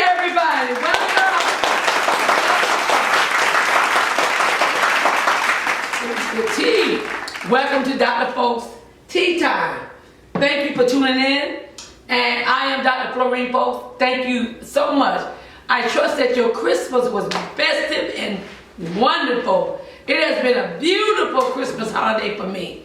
everybody. Welcome. It's the tea. Welcome to Dr. Fulks Tea Time. Thank you for tuning in. And I am Dr. Florine Fulks. Thank you so much. I trust that your Christmas was festive and wonderful. It has been a beautiful Christmas holiday for me.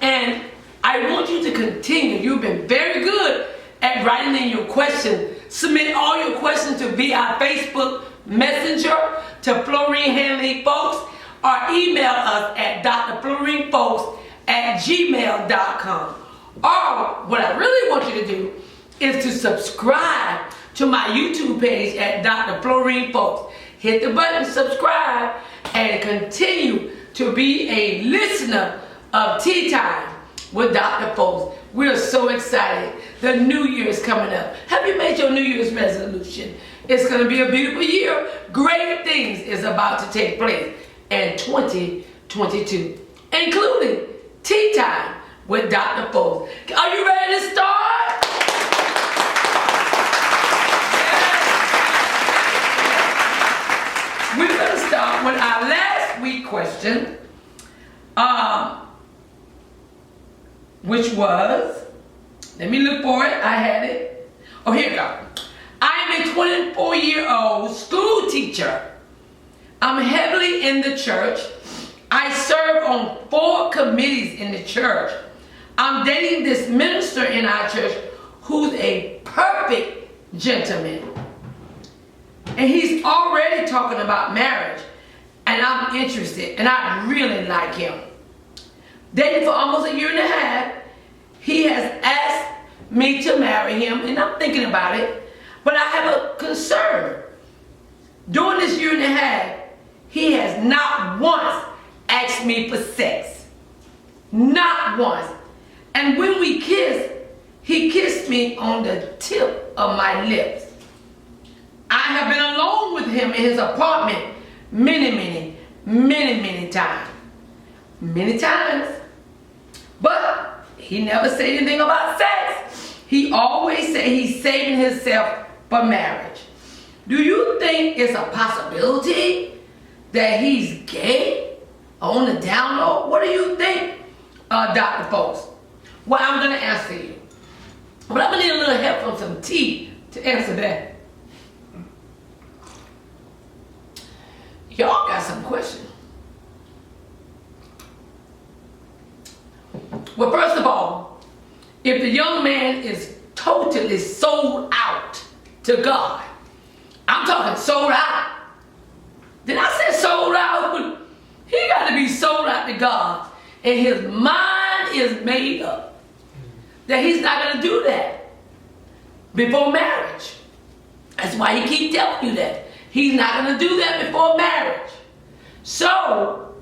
And I want you to continue. You've been very good at writing in your questions. Submit all your questions to via Facebook Messenger to Florine Hanley Fulks, or email us at drflorinefolks@gmail.com. Or what I really want you to do is to subscribe to my YouTube page at Dr. Florine Fulks. Hit the button, subscribe, and continue to be a listener of Tea Time with Dr. Fulks. We're so excited. The new year is coming up. Have you made your New Year's resolution? It's going to be a beautiful year. Great things is about to take place in 2022, including Tea Time with Dr. Fulks. Are you ready to start? We're going to start with our last week question, which was, let me look for it. I had it. Oh, here we go. I am a 24-year-old school teacher. I'm heavily in the church. I serve on 4 committees in the church. I'm dating this minister in our church who's a perfect gentleman. And he's already talking about marriage. And I'm interested. And I really like him. Dating for almost a year and a half. He has asked me to marry him. And I'm thinking about it. But I have a concern. During this year and a half, he has not once asked me for sex. Not once. And when we kissed, he kissed me on the tip of my lips. I have been alone with him in his apartment many times. Many times. But he never said anything about sex. He always said he's saving himself for marriage. Do you think it's a possibility that he's gay on the down low? What do you think, Dr. Fulks? Well, I'm going to answer you. But I'm going to need a little help from some tea to answer that. Y'all got some questions. Well, first of all, if the young man is totally sold out to God, I'm talking sold out. Did I say sold out? He got to be sold out to God. And his mind is made up that he's not going to do that before marriage. That's why he keeps telling you that. He's not going to do that before marriage. So,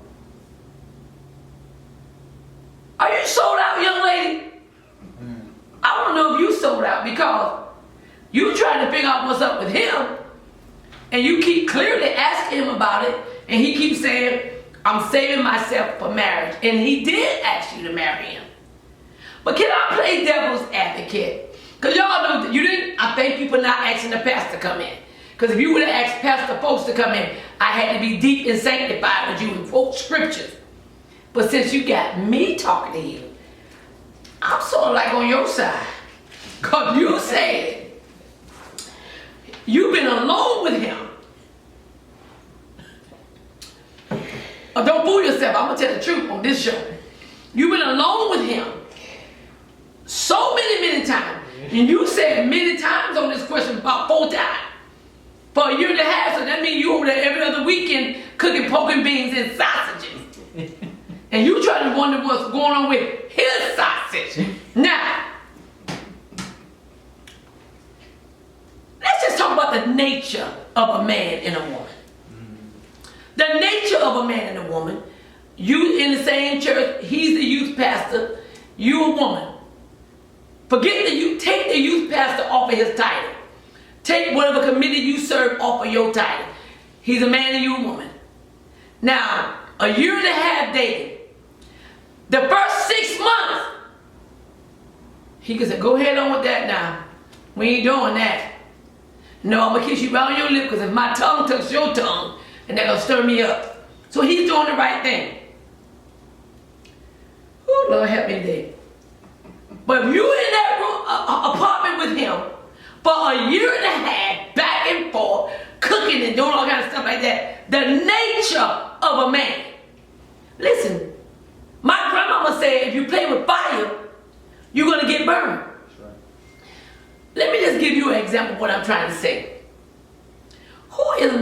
are you sold out, young lady? I don't know if you sold out, because you trying to figure out what's up with him, and you keep clearly asking him about it, and he keeps saying, I'm saving myself for marriage. And he did ask you to marry him. But can I play devil's advocate? Because y'all know that you didn't. I thank you for not asking the pastor to come in. Because if you would have asked Pastor Fulks to come in, I had to be deep and sanctified with you and quote scriptures. But since you got me talking to you, I'm sort of like on your side. Because you said you've been alone with him. Don't fool yourself. I'm going to tell the truth on this show. You've been alone with him so many times. And you said many times on this question, about 4 times. For a year and a half, so that means you over there every other weekend cooking pork and beans and sausages. And you try to wonder what's going on with his sausage. Now, let's just talk about the nature of a man and a woman. The nature of a man and a woman. You in the same church, he's the youth pastor, you a woman. Forget that you take the youth pastor off of his title. Take whatever committee you serve off of your title. He's a man and you a woman. Now, a year and a half dating. The first 6 months, he could say, go ahead on with that now. We ain't doing that. No, I'm gonna kiss you right on your lip because if my tongue touches your tongue, and they're gonna stir me up. So he's doing the right thing. Oh, Lord help me today. But if you in that room, apartment with him for a year and a half, back and forth, cooking and doing all kind of stuff like that, the nature of a man. Listen, my grandmama said if you play with fire, you're gonna get burned. That's right. Let me just give you an example of what I'm trying to say. Who is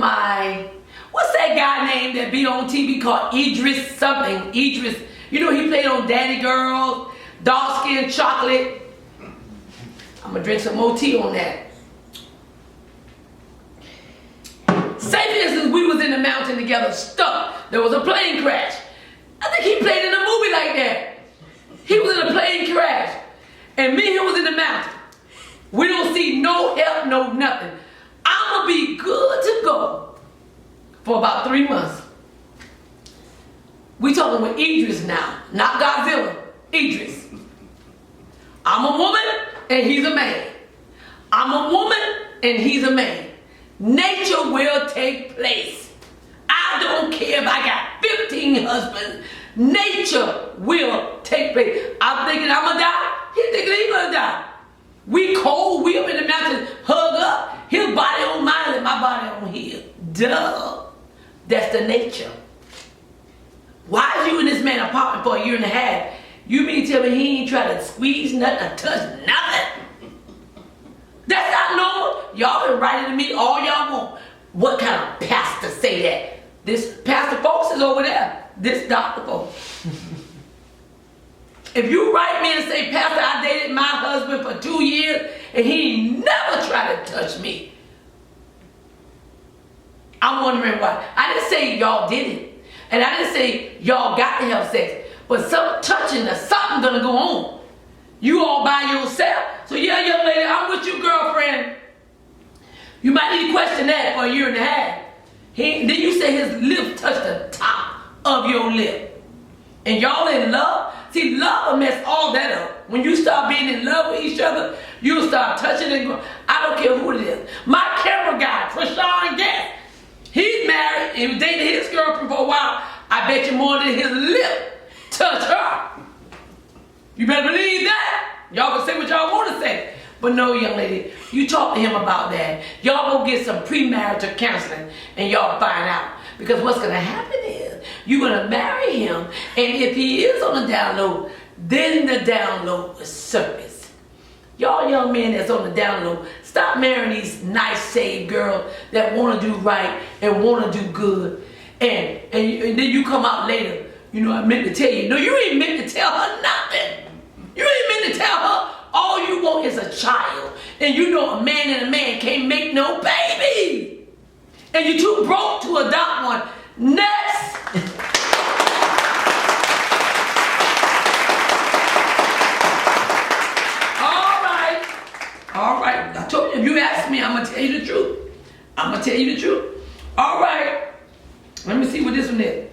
what's that guy name that be on TV called Idris something? Idris, you know he played on Daddy Girls, Dark Skin Chocolate. I'm gonna drink some more tea on that. Say for instance, we was in the mountain together, stuck. There was a plane crash. I think he played in a movie like that. He was in a plane crash. And me and him was in the mountain. We don't see no help, no nothing. I'm gonna be good to go for about 3 months. We talking with Idris now, not Godzilla, Idris. I'm a woman and he's a man. I'm a woman and he's a man. Nature will take place. I don't care if I got 15 husbands. Nature will take place. I'm thinking I'm gonna die. He's thinking he's gonna die. We cold, we up in the mountains, hug up. His body on mine and my body on his. Duh. That's the nature. Why is you in this man apartment for a year and a half? You mean to tell me he ain't trying to squeeze nothing or touch nothing? That's not normal. Y'all been writing to me all y'all want. What kind of pastor say that? This Pastor Fulks is over there. This Dr. Fulks. If you write me and say, Pastor, I dated my husband for 2 years and he never tried to touch me, I'm wondering why. I didn't say y'all did it. And I didn't say y'all got to have sex. But some touching or something gonna go on. You all by yourself. So yeah, young lady, I'm with you, girlfriend. You might need to question that for a year and a half. Then you say his lips touched the top of your lip. And y'all in love? See, love will mess all that up. When you start being in love with each other, you'll start touching and going, I don't care who it is. My camera guy, Trashawn Gass, he's married, he was dating his girlfriend for a while. I bet you more than his lip touch her. You better believe that. Y'all can say what y'all want to say. But no, young lady, you talk to him about that. Y'all go get some premarital counseling and y'all find out. Because what's going to happen is you're going to marry him, and if he is on the down low, then the down low will surface. Y'all young men that's on the down low, stop marrying these nice saved girls that want to do right and want to do good. And then you come out later, you know, I meant to tell you. No, you ain't meant to tell her nothing. You ain't meant to tell her all you want is a child. And you know a man and a man can't make no baby. And you're too broke to adopt one. Next. All right. I told you, if you ask me, I'm going to tell you the truth. I'm going to tell you the truth. All right. Let me see what this one is.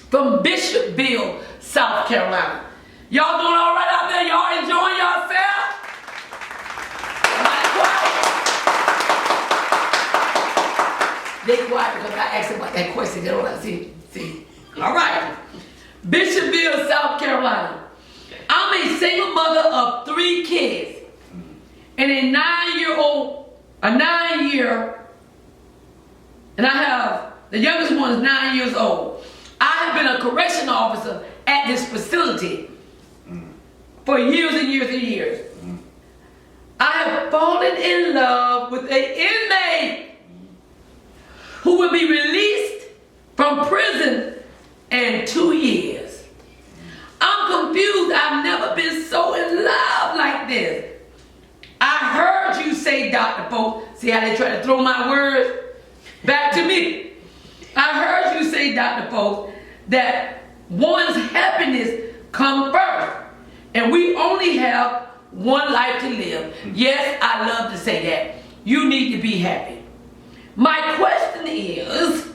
From Bishopville, South Carolina. Y'all doing all right out there? Y'all enjoying yourself? They quiet because I asked them about that question. They don't like see. All right. Bishopville, South Carolina. I'm a single mother of 3 kids and a 9-year, and I have, the youngest one is 9 years old. I have been a correction officer at this facility for years and years and years. I have fallen in love with an inmate who will be released from prison in 2 years. I'm confused. I've never been so in love like this. I heard you say, Dr. Fulks, see how they try to throw my words back to me. I heard you say, Dr. Fulks, that one's happiness comes first. And we only have one life to live. Yes, I love to say that. You need to be happy. My question is,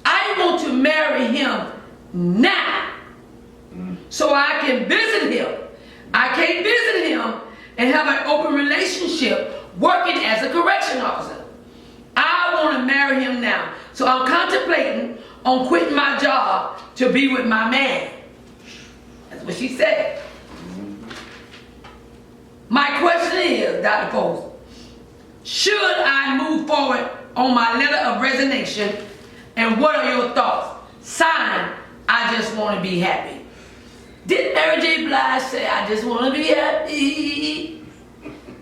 I want to marry him now so I can visit him. I can't visit him and have an open relationship working as a correction officer. I want to marry him now. So I'm contemplating on quitting my job to be with my man. That's what she said. My question is, Dr. Fulks, should I move forward on my letter of resignation? And what are your thoughts? Signed, I just want to be happy. Did Mary J. Blige say, I just want to be happy?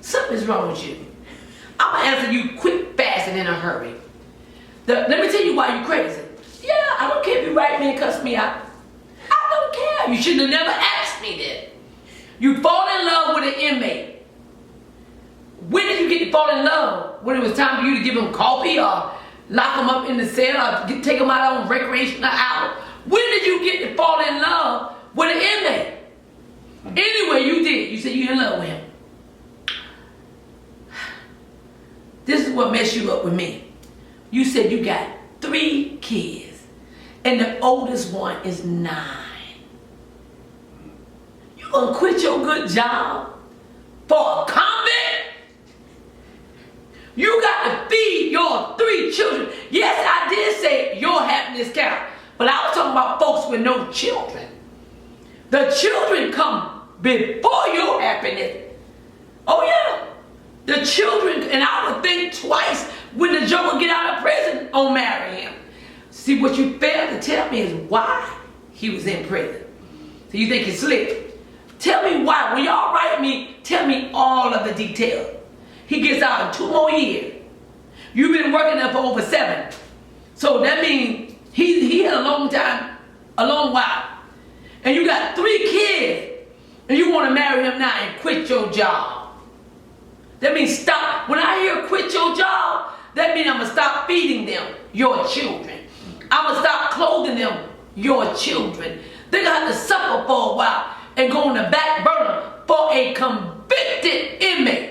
Something's wrong with you. I'm going to answer you quick, fast, and in a hurry. Let me tell you why you're crazy. Yeah, I don't care if you write me and cuss me out. I don't care. You should have never asked me that. You fall in love with an inmate. When did you get to fall in love? When it was time for you to give him coffee or lock him up in the cell or take him out on recreational hour? When did you get to fall in love with an inmate? Anyway, you did. You said you in love with him. This is what messed you up with me. You said you got 3 kids, and the oldest one is 9. You gonna quit your good job for a convict? You got to feed your 3 children. Yes, I did say your happiness count, but I was talking about folks with no children. The children come before your happiness. Oh yeah. The children, and I would think twice when the Joker get out of prison on marrying him. See, what you failed to tell me is why he was in prison. So you think it's slick. Tell me why. When y'all write me, tell me all of the details. He gets out in 2 more years. You've been working there for over 7. So that means he had a long time, a long while. And you got 3 kids, and you want to marry him now and quit your job. That means stop. When I hear quit your job, that means I'm going to stop feeding them, your children. I'm going to stop clothing them, your children. They're going to have to suffer for a while and go on the back burner for a convicted inmate.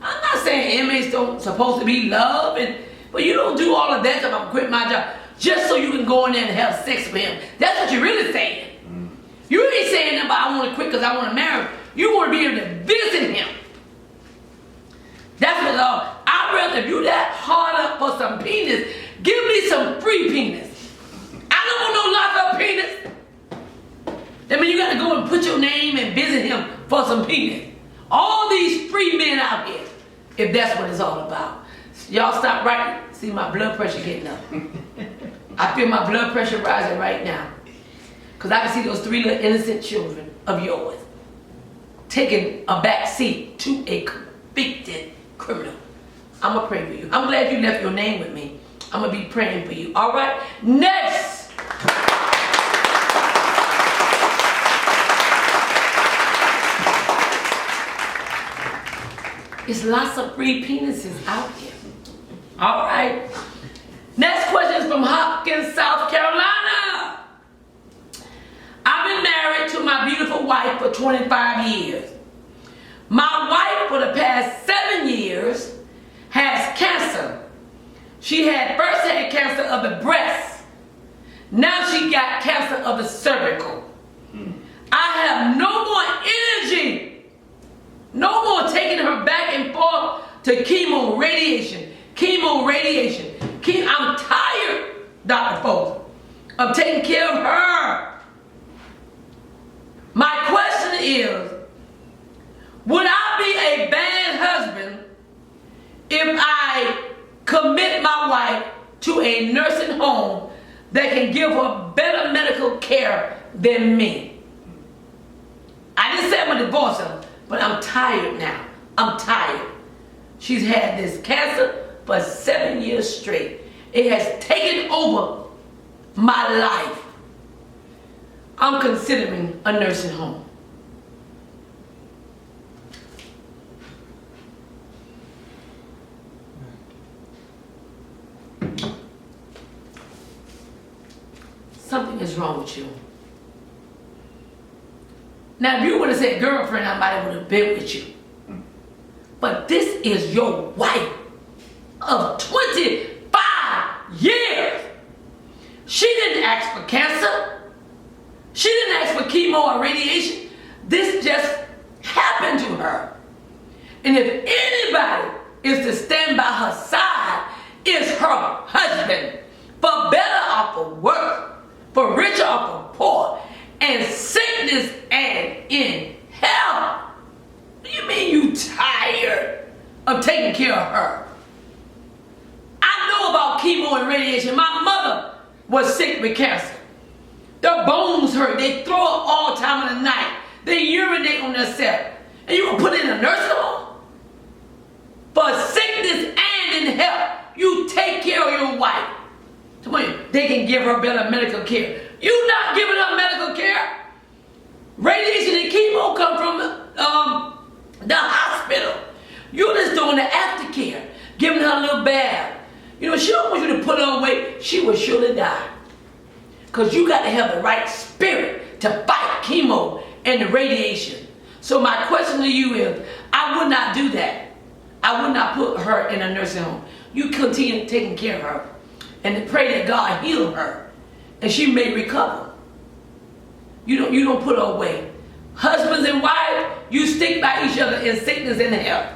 I'm not saying inmates don't supposed to be loved, but you don't do all of that if I'm quitting my job just so you can go in there and have sex with him. That's what you're really saying. You ain't saying that, but I want to quit because I want to marry him. You want to be able to visit him. That's what I'd rather, if you that hard up for some penis, give me some free penis. I don't want no lock-up penis. That means you got to go and put your name and visit him for some penis. All these free men out here, if that's what it's all about. Y'all stop writing. See my blood pressure getting up. I feel my blood pressure rising right now. Because I can see those 3 little innocent children of yours taking a back seat to a convicted criminal. I'm going to pray for you. I'm glad you left your name with me. I'm going to be praying for you. All right? Next. There's lots of free penises out here. All right. Next question is from Hopkins, South Carolina. I've been married to my beautiful wife for 25 years. My wife, for the past 7 years, has cancer. She first had cancer of the breast. Now she got cancer of the cervical. I have no more energy. No more taking her back and forth to chemo radiation. I'm tired, Dr. Fulks, of taking care of her. My question is, would I be a bad husband if I commit my wife to a nursing home that can give her better medical care than me? I didn't say I'm going to divorce her, but I'm tired now. I'm tired. She's had this cancer for 7 years straight. It has taken over my life. I'm considering a nursing home. Something is wrong with you. Now, if you would have said girlfriend, I might have been with you. But this is your wife of 25 years. She didn't ask for cancer. She didn't ask for chemo or radiation. This just happened to her. And if anybody is to stand by her side, it's her husband. For better or for worse, for richer or for poor, and sickness and in health. What do you mean you tired of taking care of her? I know about chemo and radiation. My mother was sick with cancer. Their bones hurt. They throw up all time of the night. They urinate on themselves. And you gonna put it in a nursing home? For sickness and in health, you take care of your wife. They can give her better medical care. You not giving her medical care. Radiation and chemo come from the hospital. You just doing the aftercare, giving her a little bath. You know, she don't want you to put on weight. She will surely die. Because you got to have the right spirit to fight chemo and the radiation. So my question to you is, I would not do that. I would not put her in a nursing home. You continue taking care of her and pray that God heal her and she may recover. You don't put her away. Husbands and wives, you stick by each other in sickness and health.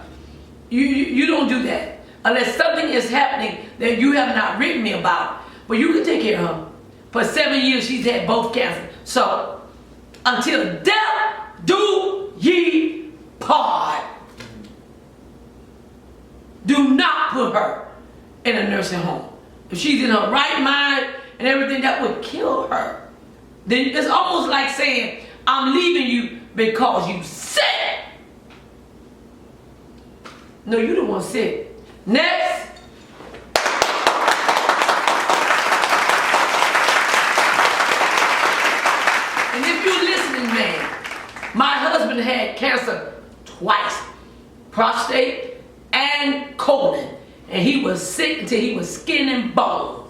You don't do that unless something is happening that you have not written me about. But you can take care of her. For 7 years, she's had both cancer. So, until death do ye part. Do not put her in a nursing home. If she's in her right mind and everything, that would kill her. Then it's almost like saying, I'm leaving you because you sick. No, you don't want sick. Next. And if you're listening, man, my husband had cancer twice. Prostate and colon. And he was sick until he was skin and bone.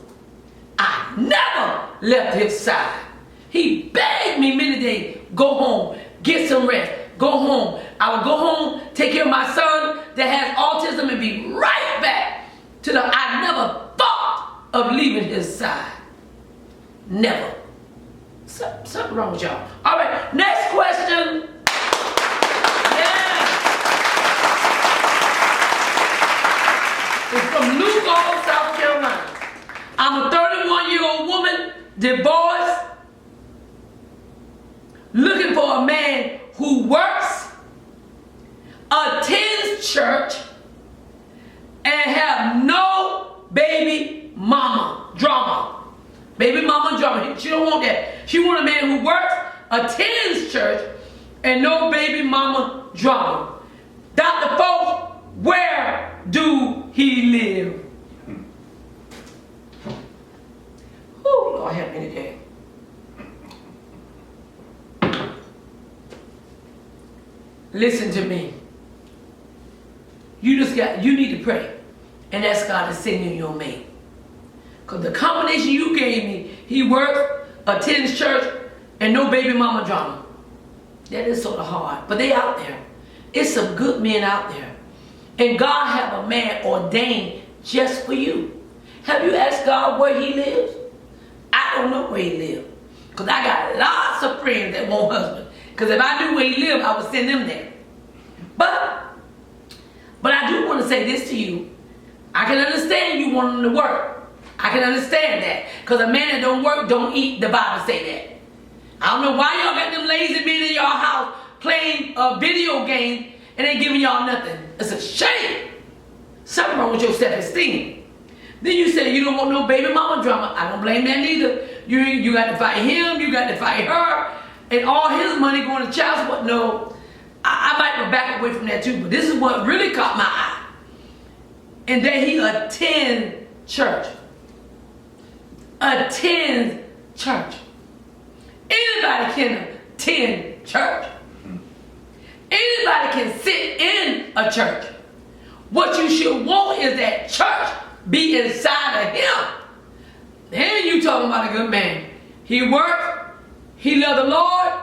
I never left his side. He begged me many days, go home, get some rest, go home. I would go home, take care of my son that has autism and be right back to the, I never thought of leaving his side. Never. Something wrong with y'all. All right, next question. It's from Louisville, South Carolina. I'm a 31-year-old woman, divorced, looking for a man who works, attends church, and have no baby mama drama. Baby mama drama. She don't want that. She want a man who works, attends church, and no baby mama drama. Dr. Fulks, where do he live? Oh, Lord help me today. Listen to me. You need to pray and ask God to send you your mate. Because the combination you gave me, he works, attends church, and no baby mama drama. That is sort of hard. But they out there. It's some good men out there. And God have a man ordained just for you. Have you asked God where he lives? I don't know where he lives. Because I got lots of friends that want husbands. Because if I knew where he lived, I would send them there. But I do want to say this to you. I can understand you want him to work. I can understand that. Because a man that don't work don't eat, the Bible say that. I don't know why y'all got them lazy men in y'all house playing a video game and ain't giving y'all nothing. It's a shame. Something wrong with your self-esteem. Then you say you don't want no baby mama drama. I don't blame that neither. You got to fight him, you got to fight her, and all his money going to child support. No, I might back away from that too, but this is what really caught my eye. And that he attends church. Attends church. Anybody can attend church. Anybody can sit in a church. What you should want is that church be inside of him. Then you talking about a good man. He works, he loves the Lord,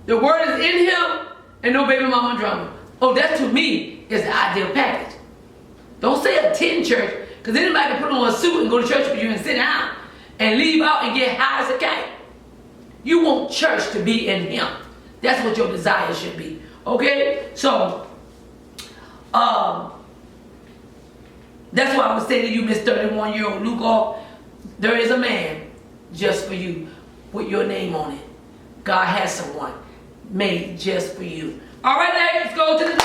the word is in him, and no baby mama drama. Oh, that to me is the ideal package. Don't say attend church, because anybody can put on a suit and go to church with you and sit down and leave out and get high as a kite. You want church to be in him. That's what your desire should be. Okay? So, That's why I would say to you, Miss 31-year-old Luke, there is a man just for you with your name on it. God has someone made just for you. All right, ladies, let's go to the next.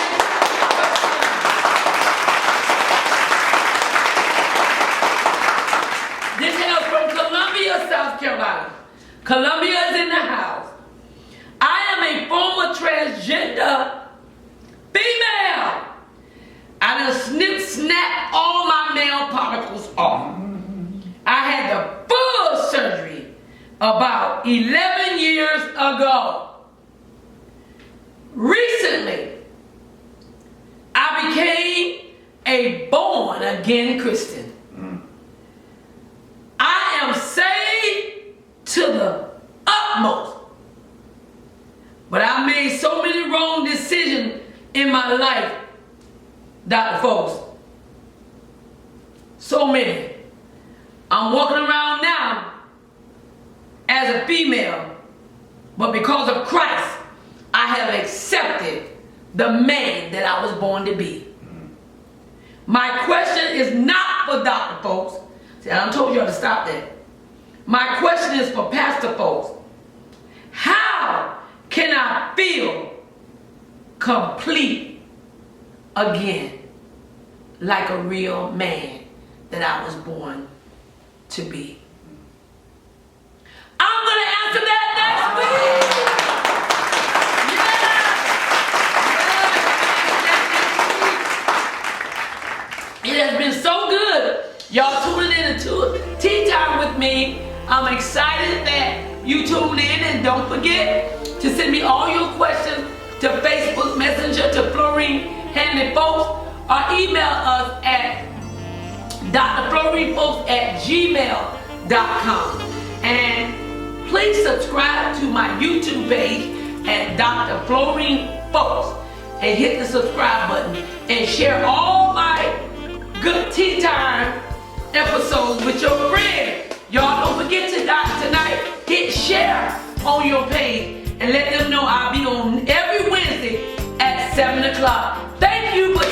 This hails from Columbia, South Carolina. Columbia is in the house. I am a former transgender female. I done snapped all my male particles off. I had the full surgery about 11 years ago. Recently, I became a born-again Christian. I am saved to the utmost. But I made so many wrong decisions in my life, Dr. Fulks. So many. I'm walking around now as a female, but because of Christ, I have accepted the man that I was born to be. My question is not for Dr. Fulks. See, I done told y'all to stop that. My question is for Pastor Fulks. How can I feel complete again like a real man that I was born to be? I'm going to answer that next week. It has been so good. Y'all tuning in to Tea Time with me. I'm excited that you tuned in, and don't forget to send me all your questions to Facebook Messenger to Florine Hanley Fulks, or email us at drflorinefolks@gmail.com. And please subscribe to my YouTube page at Dr. Florine Fulks and hit the subscribe button and share all my good tea time episodes with your friends. Y'all don't forget to tonight hit share on your page and let them know I'll be on every Wednesday at 7 o'clock. Thank you for